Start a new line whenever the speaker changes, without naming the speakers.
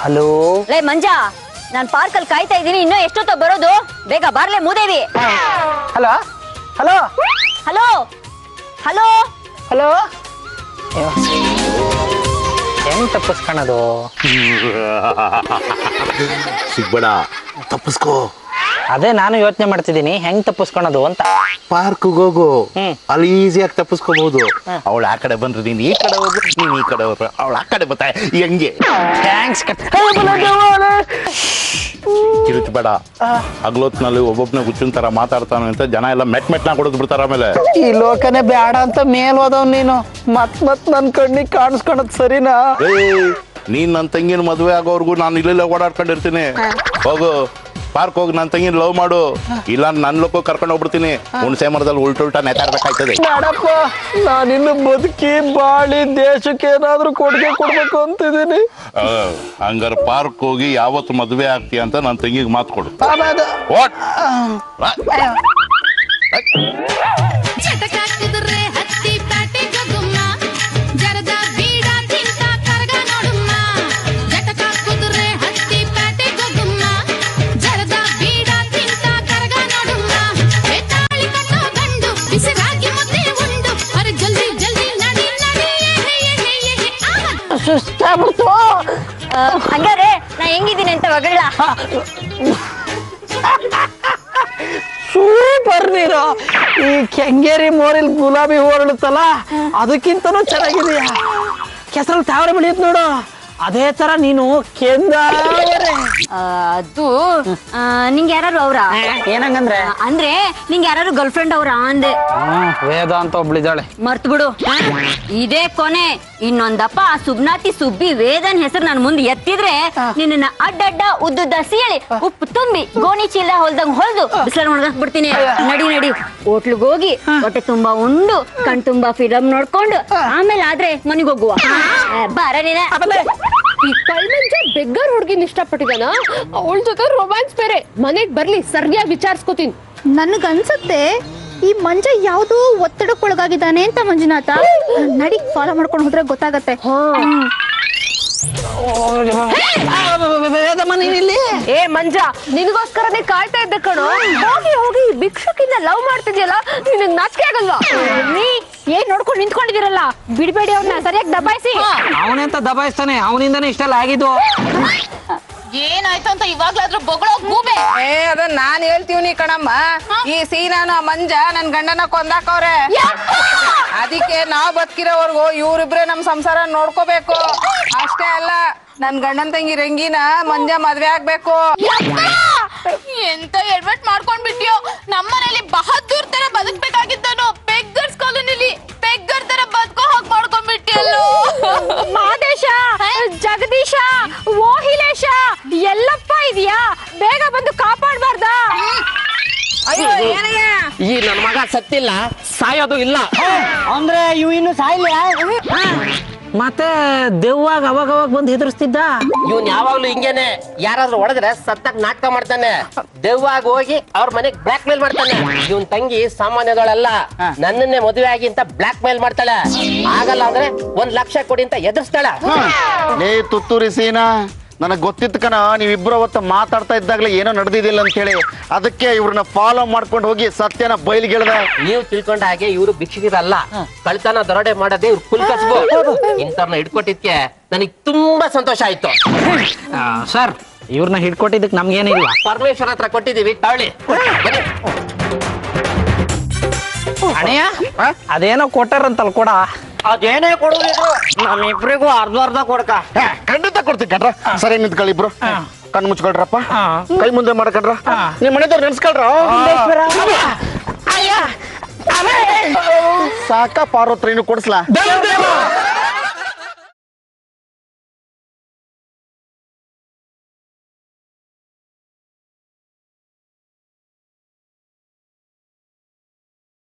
Hello
ಲೇ ಮಂಜಾ, ನಾನ್ ಪಾರ್ಕಲ್ಲಿ ಕಾಯ್ತಾ ಇದ್ದೀನಿ, ಇನ್ನೂ ಎಷ್ಟೊತ್ತ ಬರೋದು? ಬೇಗ ಬಾರ್ಲೆ ಮೂದೇವಿ.
Hello hello
hello hello
hello ಹೆಂಗ್ ತಪ್ಪಿಸ್ಕೊಳೋದು?
ಸಿಗ್ಬೇಡ, ತಪ್ಪಿಸ್ಕೋ.
ಅದೇ ನಾನು ಯೋಚನೆ ಮಾಡ್ತಿದ್ದೀನಿ, ಹೆಂಗ್ ತಪ್ಪಿಸ್ಕೊಳೋದು ಅಂತ.
ಪಾರ್ಕ್ ಹೋಗು, ಅಲ್ಲಿ ಈಸಿಯಾಗಿ ತಪ್ಪಿಸ್ಕೋಬಹುದು. ಅವಳು ಆ ಕಡೆ ಬಂದ್ರೆ ನೀನ್ ಈ ಕಡೆ ಹೋಗು, ನೀನ್ ಈ ಕಡೆ ಹೋಗ್ರ ಅವಳು ಆ ಕಡೆ ಬರ್ತಾಳೆ. ಹೆಂಗೆ
ಥ್ಯಾಂಕ್ಸ್.
ಕಿರುಚಬೇಡ. ಹಗ್ಲೊತ್ನಲ್ಲಿ ಒಬ್ಬೊಬ್ನ ಹುಚ್ಚಿನ ತರ ಮಾತಾಡ್ತಾನೆ ಅಂತ ಜನ ಎಲ್ಲ ಮೆಟ್ನ ಕೊಡೋದು ಬಿಡ್ತಾರ. ಆಮೇಲೆ
ಈ ಲೋಕನೇ ಬೇಡ ಅಂತ ಮೇಲ್ ಹೋದವ್ ನೀನು, ಮತ್ ನನ್ ಕಣ್ಣಿಗೆ ಕಾಣಿಸ್ಕೊಳದ್ ಸರಿನಾ?
ನೀನ್ ನನ್ನ ತಂಗಿನ ಮದುವೆ ಆಗೋವರೆಗೂ ನಾನು ಇಲ್ಲೆಲ್ಲ ಓಡಾಡ್ಕೊಂಡಿರ್ತೀನಿ. ಹೋಗು ಪಾರ್ಕ್ ಹೋಗಿ ನನ್ನ ತಂಗಿನ ಲವ್ ಮಾಡು, ಇಲ್ಲ ನನ್ನ ಲೋಕ ಕರ್ಕೊಂಡು ಹೋಗ್ಬಿಡ್ತೀನಿ. ಹುಣಸೆ ಮರದಲ್ಲಿ ಉಲ್ಟಾ ನೇತಾಡ್ಬೇಕಾಯ್ತದೆ.
ಬೇಡಪ್ಪ, ನಾನಿನ್ನು ಬದುಕಿ ಬಾಳಿ ದೇಶಕ್ಕೆ ಏನಾದ್ರೂ ಕೊಡುಗೆ ಕೊಡ್ಬೇಕು ಅಂತಿದ್ದೀನಿ.
ಹಂಗಾರ ಪಾರ್ಕ್ ಹೋಗಿ ಯಾವತ್ತು ಮದುವೆ ಆಗ್ತೀಯ ಅಂತ ನನ್ನ ತಂಗಿಗೆ ಮಾತು ಕೊಡು.
ಸುಸ್ತಾಗ್ಬಿಡ್ತು.
ಹಂಗಾರೆ ನಾ ಹೆಂಗಿದ್ದೀನಿ ಅಂತ ಹೊಗಳ.
ಸೂಪರ್ ನೀರು. ಈ ಕೆಂಗೇರಿ ಮೋರಿಲ್ ಗುಲಾಬಿ ಹೂ ಅರಳುತ್ತಲ್ಲ, ಅದಕ್ಕಿಂತನೂ ಚೆನ್ನಾಗಿದೆಯಾ. ಕೆಸರಲ್ಲಿ ತಾವರೆ ಬೆಳೆಯುತ್ತೆ ನೋಡು, ಅದೇ ತರ ನೀನು ಕೆಂದಾವರೆ.
ಅದು ನಿಂಗೆ ಯಾರು ಅವ್ರ?
ಏನಂಗಂದ್ರೆ
ಅಂದ್ರೆ ನಿಂಗೆ ಯಾರು ಗರ್ಲ್ ಫ್ರೆಂಡ್ ಅವ್ರ ಅಂದೆ.
ವೇದ ಅಂತ ಒಬ್ಳಿದ್ದಾಳೆ,
ಮರ್ತು ಬಿಡು. ಇದೇ ಕೊನೆ. ಇನ್ನೊಂದಪ್ಪ ಆ ಸುಬ್ನಾತಿ ಸುಬ್ಬಿ ವೇದನ್ ಹೆಸರು ನಾನು ಮುಂದೆ ಎತ್ತಿದ್ರೆ ನಿನ್ನ ಅಡ್ಡಡ್ಡ ಉದ್ದುದ್ದ ಸೀಳಿ ಉಪ್ಪು ತುಂಬಿ ಗೋಣಿ ಚೀಲ ಹೊಲ್ದಂಗ್ ಹೊಲ್ದು ಬಿಸಿಲ ಒಣಗಾಕ್ ಬಿಡ್ತೀನಿ. ನಡಿ ನಡಿ, ಹೋಟ್ಲಿಗೆ ಹೋಗಿ ಹೊಟ್ಟೆ ತುಂಬಾ ಉಂಡು ಕಣ್ ತುಂಬಾ ಫಿಲಮ್ ನೋಡ್ಕೊಂಡು ಆಮೇಲೆ ಆದ್ರೆ ಮನೆಗೆ ಹೋಗುವ. ಬಾರ ನೀನೆ.
ಈ ಕಳ್ಮಂಜ ಬೆಗ್ಗರ್ ಹುಡ್ಗಿನ ಇಷ್ಟಪಟ್ಟಿದಾನ, ಅವಳ ಜೊತೆ ರೊಮ್ಯಾನ್ಸ್ ಬೇರೆ. ಮನೆಗ್ ಬರ್ಲಿ, ಸರಿಯಾಗಿ ವಿಚಾರಿಸ್ಕೋತೀನಿ.
ನನ್ಗನ್ಸುತ್ತೆ ಈ ಮಂಜ ಯಾವ್ದೋ ಒತ್ತಡಕ್ಕೊಳಗಾಗಿದ್ದಾನೆ ಅಂತ. ಮಂಜುನಾಥ, ನಡಿ ಫಾಲೋ ಮಾಡ್ಕೊಂಡು ಹೋದ್ರೆ ಗೊತ್ತಾಗತ್ತೆ.
ಏ ಮಂಜ, ನಿನಗೋಸ್ಕರನೇ ಕಾಯ್ತಾ ಇದ್ದೆ ಕಣೋ. ಹೋಗಿ ಹೋಗಿ ಭಿಕ್ಷುಕಿನ ಲವ್ ಮಾಡ್ತಿದ್ಯಲ್ಲ, ನಿನಗ್ ನಾಚಿಕೆ ಆಗಲ್ವಾ?
ಏನ್ ನೋಡ್ಕೊಂಡು ನಿಂತ್ಕೊಂಡಿದ್ದೀರಲ್ಲ, ಬಿಡ್ಬೇಡಿ ಅವ್ರನ್ನ, ಸರಿಯಾಗಿ ದಬಾಯಿಸಿ.
ಅವನೆಂತ ದಬಾಯಿಸ್ತಾನೆ, ಅವನಿಂದಾನೇ ಇಷ್ಟೆಲ್ಲ ಆಗಿದ್ದು.
ಏನಾಯ್ತು ಅಂತ ಇವಾಗ್ಲಾದ್ರೂ ಬೊಗಳೋ ಗೂಬೆ.
ಅದನ್ನ ನಾನ್ ಹೇಳ್ತೀವ್ನಿ ಕಣಮ್ಮ. ಈ ಸೀನಾನು ಮಂಜ ನನ್ ಗಂಡನ ಕೊಂದಾಕವ್ರೆ. ಅದಕ್ಕೆ ನಾವ್ ಬದುಕಿರೋವರ್ಗು ಇವ್ರಿಬ್ರೆ ನಮ್ ಸಂಸಾರ ನೋಡ್ಕೋಬೇಕು. ಅಷ್ಟೇ ಅಲ್ಲ, ನನ್ ಗಂಡನ್ ತಂಗಿ ರಂಗಿನ ಮಂಜ ಮದ್ವೆ ಆಗ್ಬೇಕು.
ಎಂತ ಎಡ್ವರ್ಟ್ ಮಾಡ್ಕೊಂಡ್ಬಿಟ್ಯೋ. ನಮ್ಮನೇಲಿ ಬಹದ್ದೂರ್ ತರ ಬದುಕ್ಬೇಕಾಗಿದ್ದನು, ಬೆಗ್ಗರ್ಸ್ ಕಾಲೋನಿಲಿ ಬೆಗ್ಗರ್ ತರ ಬದುಕೋ ಹಾಗೆ ಮಾಡ್ಕೊಂಡ್ಬಿಟ್ಟಿಯಲ್ಲೋ.
ಮಾದೇಶ, ಜಗದೀಶ, ಓಹಿಲೇಶ ಎಲ್ಲಪ್ಪ ಇದೆಯಾ? ಬೇಗ ಬಂದು ಕಾಪಾಡ್ಬಾರ್ದಾ?
ಅಯ್ಯೋ ಏನಯ್ಯ,
ಈ ನನ್ ಮಗ ಸತ್ತಿಲ್ಲ, ಸಾಯೋದು ಇಲ್ಲ
ಅಂದ್ರೆ ಇವ್ ಇನ್ನು ಸಾಯ್ಲಿ. ಮತ್ತೆ ದೆವ್ವಾಗ ಅವಾಗ ಬಂದು ಹೆದರ್ಸ್ತಿದ್ದ.
ಇವನ್ ಯಾವಾಗ್ಲೂ ಹಿಂಗೇನೆ, ಯಾರಾದ್ರೂ ಹೊಡೆದ್ರೆ ಸತ್ತಾಗ ನಾಟಕ ಮಾಡ್ತಾನೆ. ದೆವ್ವಾಗ ಹೋಗಿ ಅವ್ರ ಮನೆಗ್ ಬ್ಲಾಕ್ ಮೇಲ್ ಮಾಡ್ತಾನೆ. ಇವನ್ ತಂಗಿ ಸಾಮಾನ್ಯದವಳಲ್ಲ, ನನ್ನನ್ನೇ ಮದುವೆ ಆಗಿ ಅಂತ ಬ್ಲಾಕ್ ಮೇಲ್ ಮಾಡ್ತಾಳೆ. ಆಗಲ್ಲ ಅಂದ್ರೆ 1 ಲಕ್ಷ ಕೊಡಿ ಅಂತ ಎದುರಿಸ್ತಾಳೆ.
ಲೇ ತುತ್ತೂರಿ ಸೀನಾ, ನನಗೆ ಗೊತ್ತಿತ್ತು ಕಣ, ನೀವಿಬ್ರು ಅವತ್ತು ಮಾತಾಡ್ತಾ ಇದ್ದಾಗಲೇ ಏನೋ ನಡೆದಿದ್ದಿಲ್ಲ ಅಂತ ಹೇಳಿ. ಅದಕ್ಕೆ ಇವ್ರನ್ನ ಫಾಲೋ ಮಾಡ್ಕೊಂಡು ಹೋಗಿ ಸತ್ಯನ ಬಯಲಿಗೆಳ್ದ.
ನೀವು ತಿಳ್ಕೊಂಡ ಹಾಗೆ ಇವರು ಭಿಕ್ಷುಕಿರಲ್ಲ, ಕಳ್ತನ ದರೋಡೆ ಮಾಡೋದೇ ಇವ್ರು ಫುಲ್ ಕಸಬು. ಇಂಥವ್ರನ್ನ ಹಿಡ್ಕೊಟ್ಟಿದ್ಕೆ ನನಗೆ ತುಂಬಾ ಸಂತೋಷ ಆಯ್ತು.
ಸರ್, ಇವ್ರನ್ನ ಹಿಡ್ಕೊಟ್ಟಿದ್ದಕ್ಕೆ ನಮ್ಗೇನಿಲ್ಲ,
ಪರಮೇಶ್ವರ ಹತ್ರ ಕೊಟ್ಟಿದೀವಿ, ತಗೊಳ್ಳಿ.
ಅಣೆಯ ಅದೇನೋ ಕೊಟ್ಟಾರಂತಲ್ ಕೊಡ.
ಅದೇನೇ ಕೊಡುವುದು, ನಮ್ಮಿಬ್ರಿಗೂ ಅರ್ಧ ಕೊಡ್ಕ.
ಖಂಡಿತ ಕೊಡ್ತೀನಿ ಕಣ್ರ. ಸರಿ ನಿಂತ್ಕೊಳ್ಳಿ ಇಬ್ರು, ಕಣ್ಣು ಮುಚ್ಕೊಳ್ರಪ್ಪ, ಕೈ ಮುಂದೆ ಮಾಡ್ಕೊಂಡ್ರ, ನಿಮ್ ಮನೆದವ್ರು ನೆನ್ಸ್ಕೊಳ್ರ. ಸಾಕ ಪಾರ್ವತ್ರ ಇನ್ನು ಕೊಡಿಸ್ಲಾ?